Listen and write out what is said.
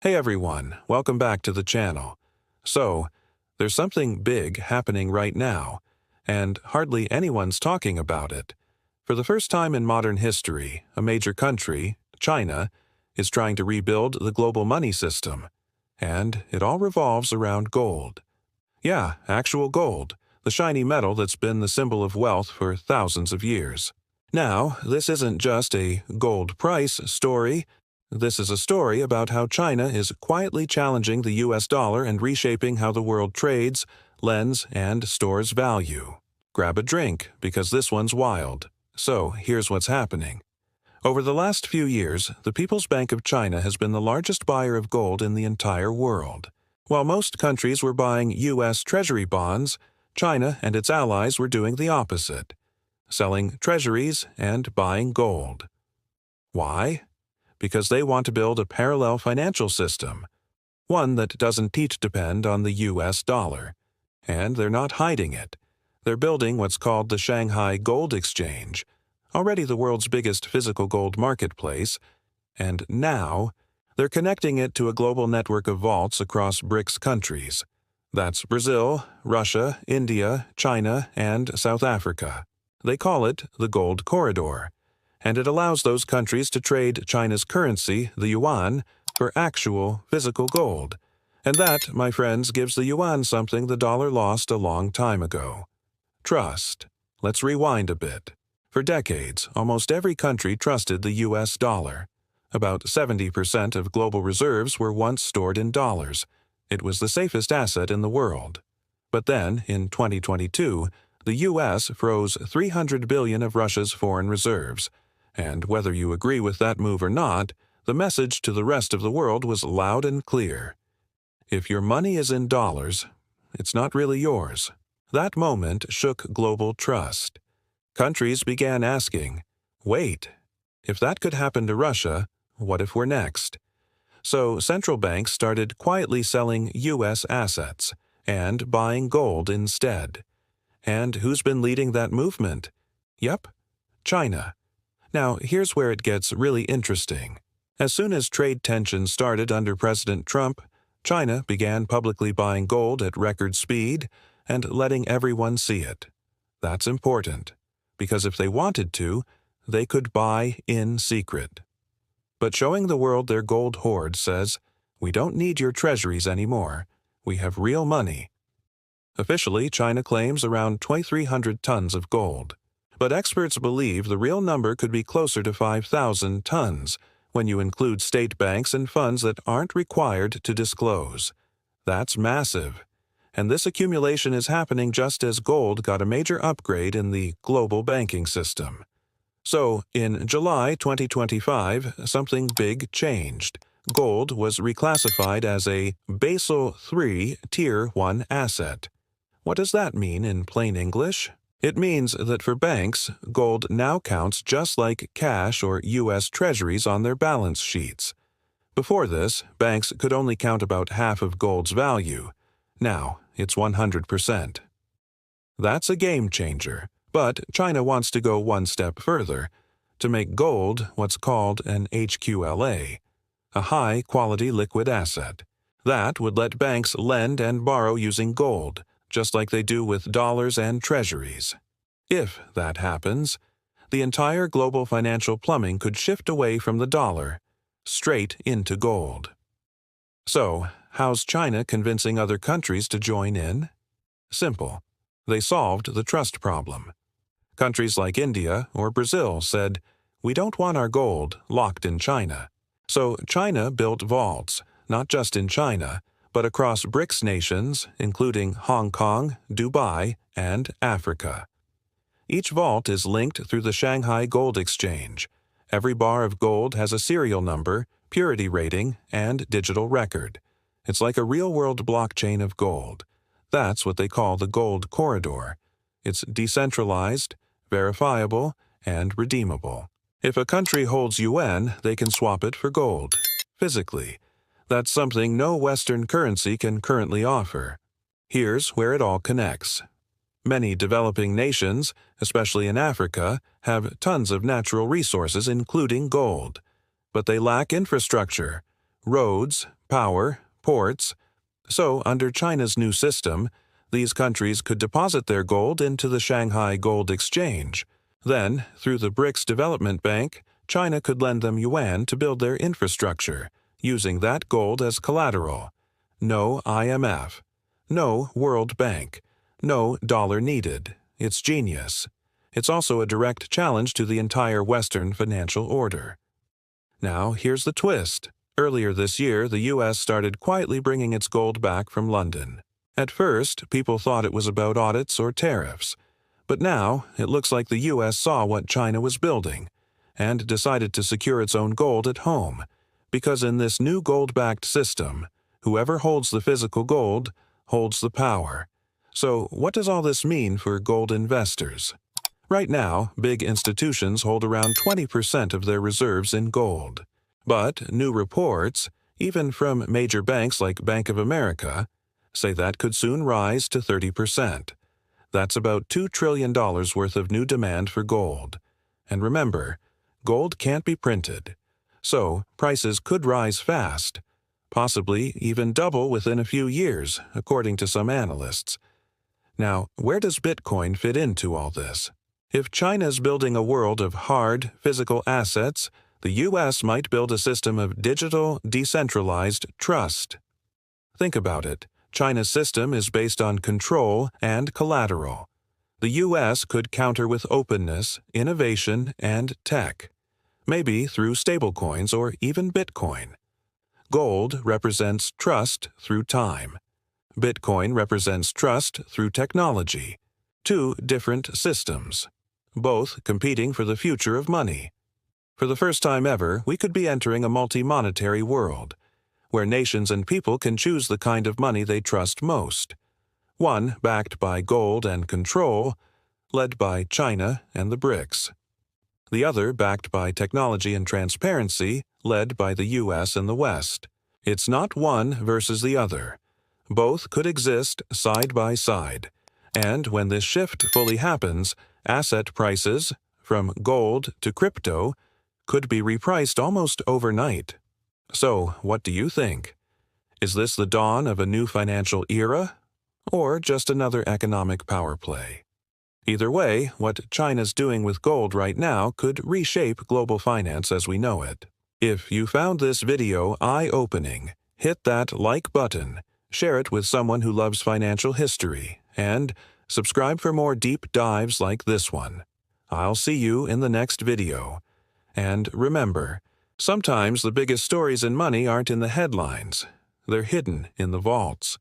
Hey everyone, welcome back to the channel. So, there's something big happening right now, and hardly anyone's talking about it. For the first time in modern history, a major country, China, is trying to rebuild the global money system, and it all revolves around gold. Yeah, actual gold, the shiny metal that's been the symbol of wealth for thousands of years. Now, this isn't just a gold price story. This is a story about how China is quietly challenging the US dollar and reshaping how the world trades, lends, and stores value. Grab a drink, because this one's wild. So, here's what's happening. Over the last few years, the People's Bank of China has been the largest buyer of gold in the entire world. While most countries were buying US Treasury bonds, China and its allies were doing the opposite, selling treasuries and buying gold. Why? Because they want to build a parallel financial system, one that doesn't depend on the US dollar. And they're not hiding it. They're building what's called the Shanghai Gold Exchange, already the world's biggest physical gold marketplace, and now they're connecting it to a global network of vaults across BRICS countries. That's Brazil, Russia, India, China, and South Africa. They call it the Gold Corridor, and it allows those countries to trade China's currency, the yuan, for actual physical gold. And that, my friends, gives the yuan something the dollar lost a long time ago: trust. Let's rewind a bit. For decades, almost every country trusted the US dollar. About 70% of global reserves were once stored in dollars. It was the safest asset in the world. But then, in 2022, the US froze $300 billion of Russia's foreign reserves. And whether you agree with that move or not, the message to the rest of the world was loud and clear. If your money is in dollars, it's not really yours. That moment shook global trust. Countries began asking, wait, if that could happen to Russia, what if we're next? So central banks started quietly selling US assets and buying gold instead. And who's been leading that movement? Yep, China. Now, here's where it gets really interesting. As soon as trade tensions started under President Trump, China began publicly buying gold at record speed and letting everyone see it. That's important, because if they wanted to, they could buy in secret. But showing the world their gold hoard says, we don't need your treasuries anymore. We have real money. Officially, China claims around 2,300 tons of gold. But experts believe the real number could be closer to 5,000 tons when you include state banks and funds that aren't required to disclose. That's massive. And this accumulation is happening just as gold got a major upgrade in the global banking system. So, in July 2025, something big changed. Gold was reclassified as a Basel III Tier 1 asset. What does that mean in plain English? It means that for banks, gold now counts just like cash or US treasuries on their balance sheets. Before this, banks could only count about half of gold's value. Now, it's 100%. That's a game changer, but China wants to go one step further, to make gold what's called an HQLA, a high-quality liquid asset. That would let banks lend and borrow using gold, just like they do with dollars and treasuries. If that happens, the entire global financial plumbing could shift away from the dollar, straight into gold. So, how's China convincing other countries to join in? Simple. They solved the trust problem. Countries like India or Brazil said, we don't want our gold locked in China. So China built vaults, not just in China, but across BRICS nations, including Hong Kong, Dubai, and Africa. Each vault is linked through the Shanghai Gold Exchange. Every bar of gold has a serial number, purity rating, and digital record. It's like a real-world blockchain of gold. That's what they call the Gold Corridor. It's decentralized, verifiable, and redeemable. If a country holds yuan, they can swap it for gold, physically. That's something no Western currency can currently offer. Here's where it all connects. Many developing nations, especially in Africa, have tons of natural resources, including gold. But they lack infrastructure, roads, power, ports. So, under China's new system, these countries could deposit their gold into the Shanghai Gold Exchange. Then, through the BRICS Development Bank, China could lend them yuan to build their infrastructure, using that gold as collateral. No IMF. No World Bank. No dollar needed. It's genius. It's also a direct challenge to the entire Western financial order. Now, here's the twist. Earlier this year, the U.S. started quietly bringing its gold back from London. At first, people thought it was about audits or tariffs. But now, it looks like the U.S. saw what China was building and decided to secure its own gold at home, because in this new gold-backed system, whoever holds the physical gold holds the power. So, what does all this mean for gold investors? Right now, big institutions hold around 20% of their reserves in gold. But new reports, even from major banks like Bank of America, say that could soon rise to 30%. That's about $2 trillion worth of new demand for gold. And remember, gold can't be printed. So, prices could rise fast, possibly even double within a few years, according to some analysts. Now, where does Bitcoin fit into all this? If China's building a world of hard, physical assets, the U.S. might build a system of digital, decentralized trust. Think about it. China's system is based on control and collateral. The U.S. could counter with openness, innovation, and tech, maybe through stablecoins or even Bitcoin. Gold represents trust through time. Bitcoin represents trust through technology. Two different systems, both competing for the future of money. For the first time ever, we could be entering a multi-monetary world, where nations and people can choose the kind of money they trust most. One backed by gold and control, led by China and the BRICS. The other backed by technology and transparency, led by the U.S. and the West. It's not one versus the other. Both could exist side by side. And when this shift fully happens, asset prices, from gold to crypto, could be repriced almost overnight. So, what do you think? Is this the dawn of a new financial era, or just another economic power play? Either way, what China's doing with gold right now could reshape global finance as we know it. If you found this video eye-opening, hit that like button, share it with someone who loves financial history, and subscribe for more deep dives like this one. I'll see you in the next video. And remember, sometimes the biggest stories in money aren't in the headlines. They're hidden in the vaults.